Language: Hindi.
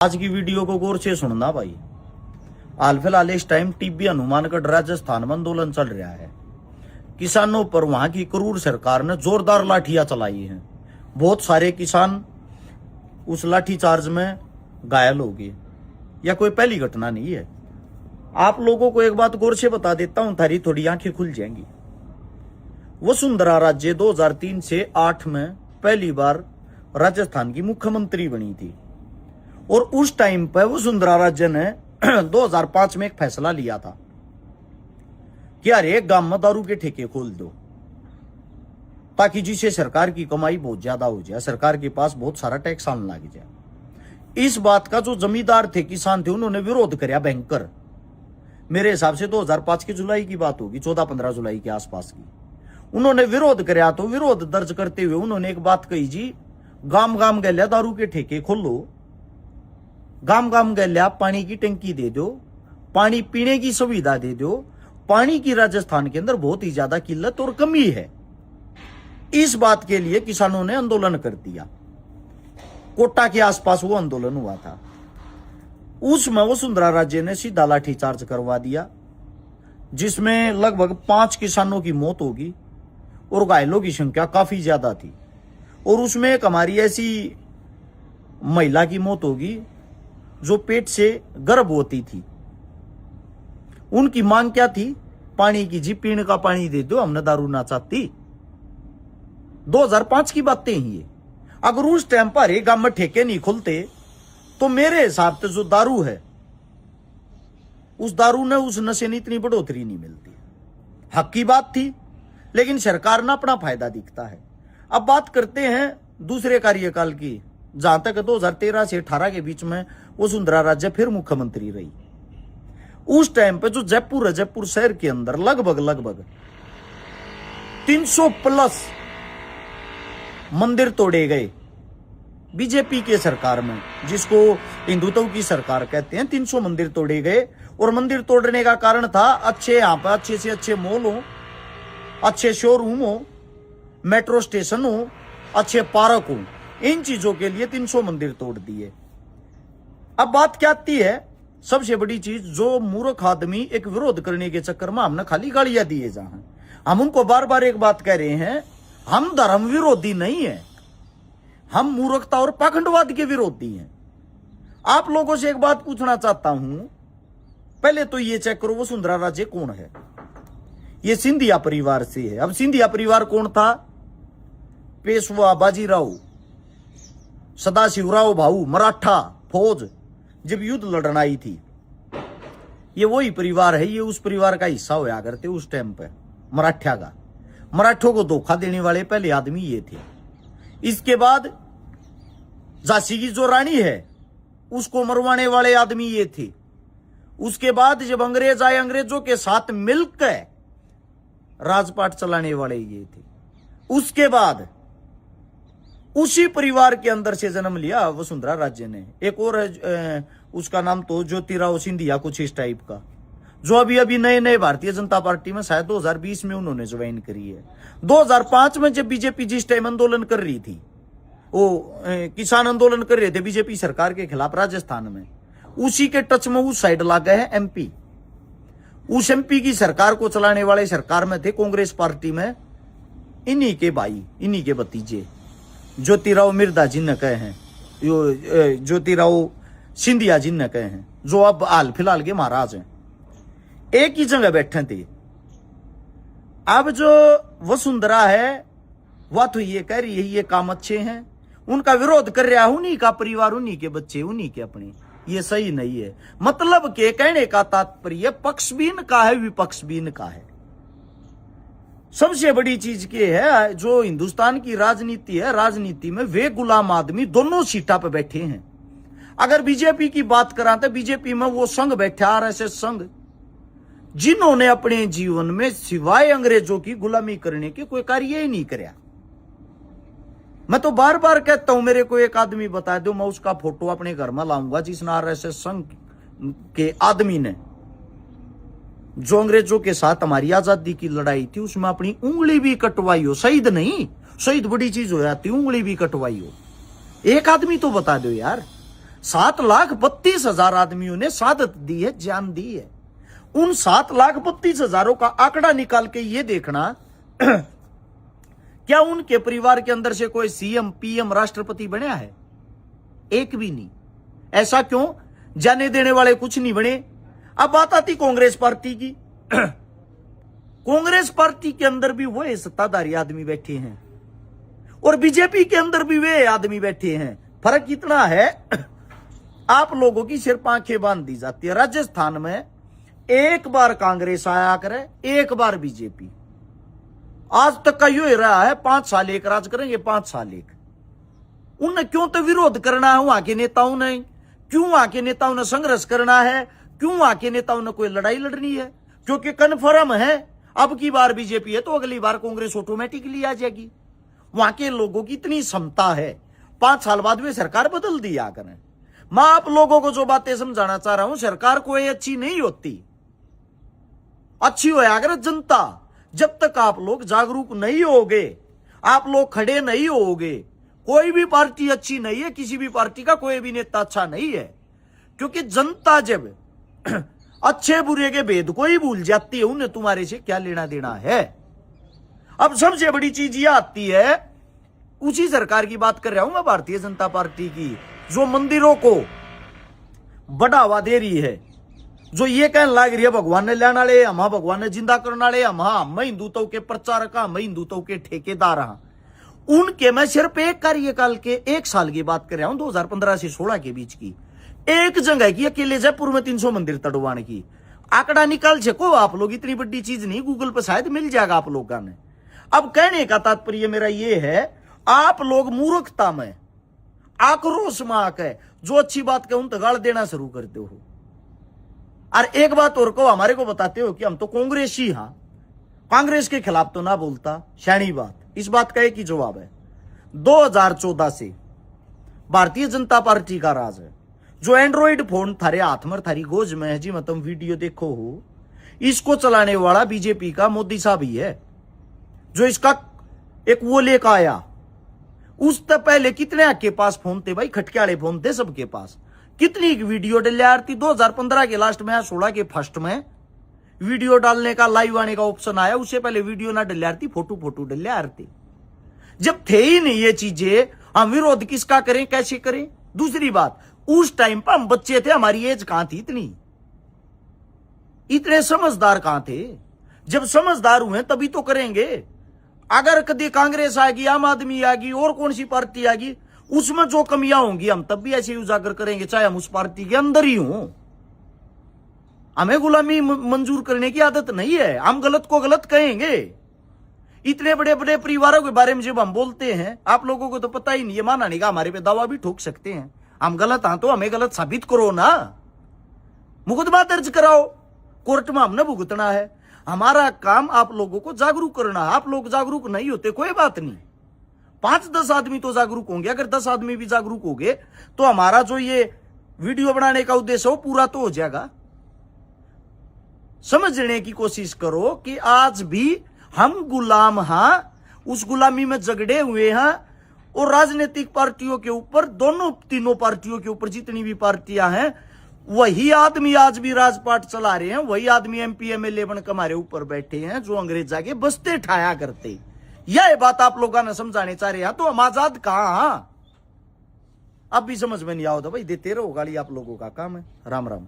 आज की वीडियो को गौर से सुनना भाई। हाल फिलहाल इस टाइम टिब्बी हनुमानगढ़ राजस्थान में आंदोलन चल रहा है। किसानों पर वहां की क्रूर सरकार ने जोरदार लाठियां चलाई हैं। बहुत सारे किसान उस लाठी चार्ज में घायल हो गए। यह कोई पहली घटना नहीं है। आप लोगों को एक बात गौर से बता देता हूं, थारी थोड़ी आंखें खुल जाएंगी। वसुंधरा राजे 2003 से 8 में पहली बार राजस्थान की मुख्यमंत्री बनी थी और उस टाइम पर वसुंधरा राजे ने 2005 में एक फैसला लिया था कि हर एक गांव में दारू के ठेके खोल दो, ताकि जिससे सरकार की कमाई बहुत ज्यादा हो जाए, सरकार के पास बहुत सारा टैक्स आने लग जाए। इस बात का जो जमींदार थे, किसान थे, उन्होंने विरोध किया भयंकर। मेरे हिसाब से 2005 की जुलाई की बात होगी, 14-15 जुलाई के आसपास की। उन्होंने विरोध किया तो विरोध दर्ज करते हुए उन्होंने एक बात कही जी, गांव गांव गलिया दारू के ठेके खोलो, गांव गांव गलिया पानी की टंकी दे दो, पानी पीने की सुविधा दे दो। पानी की राजस्थान के अंदर बहुत ही ज्यादा किल्लत और कमी है। इस बात के लिए किसानों ने आंदोलन कर दिया। कोटा के आसपास वो आंदोलन हुआ था। उसमें वसुंधरा राजे ने सीधा लाठीचार्ज करवा दिया, जिसमें लगभग 5 किसानों की मौत होगी और घायलों की संख्या काफी ज्यादा थी। और उसमें एक हमारी ऐसी महिला की मौत होगी जो पेट से गर्भवती थी। उनकी मांग क्या थी? पानी की जी, पीने का पानी दे दो, हमने दारू ना चाहती। 2005 की बातें ही ये। अगर उस टाइम पर एक गांव में ठेके नहीं खुलते तो मेरे हिसाब से जो दारू है, उस दारू ने, उस नशे ने इतनी बढ़ोतरी नहीं मिलती। हक की बात थी, लेकिन सरकार ना अपना फायदा दिखता है। अब बात करते हैं दूसरे कार्यकाल की, जहां तक 2013 से 18 के बीच में वसुंधरा राजे फिर मुख्यमंत्री रही। उस टाइम पे जो जयपुर है, जयपुर शहर के अंदर लगभग 300 प्लस मंदिर तोड़े गए बीजेपी के सरकार में, जिसको हिंदुत्व की सरकार कहते हैं। 300 मंदिर तोड़े गए और मंदिर तोड़ने का कारण था अच्छे, यहां पर अच्छे से अच्छे मॉल हो, अच्छे शोरूम हो, मेट्रो स्टेशन हो, अच्छे पार्क हो। इन चीजों के लिए 300 मंदिर तोड़ दिए। अब बात क्या आती है, सबसे बड़ी चीज, जो मूर्ख आदमी एक विरोध करने के चक्कर में हमने खाली गालियां दिए जहां, हम उनको बार बार एक बात कह रहे हैं, हम धर्म विरोधी नहीं है, हम मूर्खता और पाखंडवाद के विरोधी हैं। आप लोगों से एक बात पूछना चाहता हूं, पहले तो ये चेक करो वसुंधरा राजे कौन है। ये सिंधिया परिवार से है। अब सिंधिया परिवार कौन था? पेशवा बाजीराव, सदाशिवराव भाऊ, मराठा फौज जब युद्ध लड़ना आई थी, ये वही परिवार है। ये उस परिवार का हिस्सा होया करते उस टाइम पे, मराठा का। मराठों को धोखा देने वाले पहले आदमी ये थे। इसके बाद झांसी की जो रानी है उसको मरवाने वाले आदमी ये थे। उसके बाद जब अंग्रेज आए, अंग्रेजों के साथ मिलकर राजपाट चलाने वाले ये थे। उसके बाद उसी परिवार के अंदर से जन्म लिया वसुंधरा राजे ने। एक और है, उसका नाम तो ज्योतिराव सिंधिया, कुछ इस टाइप का, जो अभी नए भारतीय जनता पार्टी में शायद 2020 में उन्होंने ज्वाइन करी है। 2005 में जब बीजेपी जिस टाइम आंदोलन कर रही थी, वो किसान आंदोलन कर रहे थे बीजेपी सरकार के खिलाफ राजस्थान में, उसी के टच में उस साइड ला गए हैं एमपी। उस एमपी की सरकार को चलाने वाले सरकार में थे कांग्रेस पार्टी में इन्हीं के भाई, इन्हीं के भतीजे, ज्योतिराव मिर्धा जिन्हें कहे हैं, ज्योतिराव सिंधिया जिन्हें कहे हैं, जो अब हाल फिलहाल के महाराज हैं। एक ही जगह बैठे थे। अब जो वसुंधरा है वह तो ये कह रही है ये काम अच्छे हैं, उनका विरोध कर रहा है उन्हीं का परिवार, उन्हीं के बच्चे, उन्हीं के अपने। ये सही नहीं है। मतलब के कहने का तात्पर्य पक्ष भी इनका है, विपक्ष भी इनका है। सबसे बड़ी चीज के है, जो हिंदुस्तान की राजनीति है, राजनीति में वे गुलाम आदमी दोनों सीटा पे बैठे हैं। अगर बीजेपी की बात करा तो बीजेपी में वो संघ बैठे, आरएसएस संघ, जिन्होंने अपने जीवन में सिवाय अंग्रेजों की गुलामी करने के कोई कार्य ही नहीं किया। मैं तो बार बार कहता हूं, मेरे को एक आदमी बता दो, मैं उसका फोटो अपने घर में लाऊंगा जिसने आरएसएस संघ के आदमी ने, जो अंग्रेजों के साथ हमारी आजादी की लड़ाई थी, उसमें अपनी उंगली भी कटवाई हो। शहीद नहीं, शहीद बड़ी चीज हो जाती, उंगली भी कटवाई हो। एक आदमी तो बता दो यार। 7,32,000 आदमियों ने शहादत दी है, जान दी है। उन 7,32,000 का आंकड़ा निकाल के ये देखना क्या उनके परिवार के अंदर से कोई सीएम, पीएम, राष्ट्रपति बना है? एक भी नहीं। ऐसा क्यों? जाने देने वाले कुछ नहीं बने। अब बात आती कांग्रेस पार्टी की। कांग्रेस पार्टी के अंदर भी वही सत्ताधारी आदमी बैठे हैं और बीजेपी के अंदर भी वे आदमी बैठे हैं। फर्क इतना है, आप लोगों की सिर्फ आंखें बांध दी जाती है। राजस्थान में एक बार कांग्रेस आया करे, एक बार बीजेपी। आज तक का यू ही रहा है, 5 साल एक राज करेंगे, 5 साल एक। उन्हें क्यों तो विरोध करना है वहां के नेताओं ने? क्यों वहां के नेताओं ने संघर्ष करना है? क्यों वहां के नेताओं ने कोई लड़ाई लड़नी है? क्योंकि कन्फर्म है अब की बार बीजेपी है तो अगली बार कांग्रेस ऑटोमेटिकली आ जाएगी। वहां के लोगों की इतनी क्षमता है, 5 साल बाद वे सरकार बदल दिया करें। मैं आप लोगों को जो बातें समझाना चाह रहा हूं, सरकार कोई अच्छी नहीं होती, अच्छी हो अगर जनता। जब तक आप लोग जागरूक नहीं होगे, आप लोग खड़े नहीं होगे, कोई भी पार्टी अच्छी नहीं है। किसी भी पार्टी का कोई भी नेता अच्छा नहीं है, क्योंकि जनता जब अच्छे बुरे के भेद को ही भूल जाती है, उन्हें तुम्हारे से क्या लेना देना है। अब सबसे बड़ी चीज ये आती है, उसी सरकार की बात कर रहा हूं मैं, भारतीय जनता पार्टी की, जो मंदिरों को बढ़ावा दे रही है, जो ये कहने लग रही है भगवान ने लेने वाले, हम भगवान ने जिंदा करने वाले, हम हिंदुत्व के प्रचारक, हम हिंदुत्व के ठेकेदार हैं। उनके मैं सिर्फ एक कार्यकाल के 1 साल की बात कर रहा हूं, 2015 से 16 के बीच की। एक जगह की अकेले जयपुर में 300 मंदिर तड़वाने की आंकड़ा निकाल सको आप लोग। इतनी बड़ी चीज नहीं, गूगल पर शायद मिल जाएगा आप लोगों ने। अब कहने का तात्पर्य मेरा ये है, आप लोग मूर्खता में, आक्रोश में आकर जो अच्छी बात कहो उन गाल देना शुरू करते हो। और एक बात और को हमारे को बताते हो कि हम तो कांग्रेसी, हाँ कांग्रेस के खिलाफ तो ना बोलता, शैनी बात। इस बात का एक ही जवाब है, 2014 से भारतीय जनता पार्टी का राज है। जो एंड्रॉइड फोन थारे हाथ में, थारी गोज में है जी, मैं तुम वीडियो देखो हो, इसको चलाने वाला बीजेपी का मोदी साहब ही है। जो इसका एक वो लेकर आया, उससे पहले कितने के पास फोन थे भाई? खटके वाले फोन थे सबके पास। कितनी वीडियो डलियार थी? 2015 के लास्ट में, 16 के फर्स्ट में वीडियो डालने का, लाइव आने का ऑप्शन आया। उससे पहले वीडियो ना डलियार थी, फोटो डलियार थी। जब थे ही नहीं ये चीजें, हम विरोध किसका करें, कैसे करें? दूसरी बात, उस टाइम पर हम बच्चे थे, हमारी एज कहां थी इतने समझदार कहां थे? जब समझदार हुए तभी तो करेंगे। अगर कभी कांग्रेस आएगी, आम आदमी आएगी, और कौन सी पार्टी आएगी, उसमें जो कमियां होंगी हम तब भी ऐसे ही उजागर करेंगे, चाहे हम उस पार्टी के अंदर ही हों। हमें गुलामी मंजूर करने की आदत नहीं है, हम गलत को गलत कहेंगे। इतने बड़े बड़े परिवारों के बारे में जब हम बोलते हैं, आप लोगों को तो पता ही नहीं है, माना नहीं का हमारे पे दावा भी ठोक सकते हैं। हम गलत हैं तो हमें गलत साबित करो ना, मुकदमा दर्ज कराओ, कोर्ट में हमने भुगतना है। हमारा काम आप लोगों को जागरूक करना है। आप लोग जागरूक नहीं होते, कोई बात नहीं, 5-10 आदमी तो जागरूक होंगे। अगर 10 आदमी भी जागरूक हो गए तो हमारा जो ये वीडियो बनाने का उद्देश्य हो पूरा तो हो जाएगा। समझने की कोशिश करो कि आज भी हम गुलाम हैं, उस गुलामी में झगड़े हुए हैं। और राजनीतिक पार्टियों के ऊपर, दोनों तीनों पार्टियों के ऊपर जितनी भी पार्टियां हैं, वही आदमी आज भी राजपाट चला रहे हैं। वही आदमी MP MLA बनकर हमारे ऊपर बैठे हैं, जो अंग्रेज जाके बस्ते ठाया करते। यह बात आप लोगों ने समझाने चाह रहे हैं, तो हम आजाद कहां? अब भी समझ में नहीं आओ तो भाई देते रहो गाली, आप लोगों का काम है। राम राम।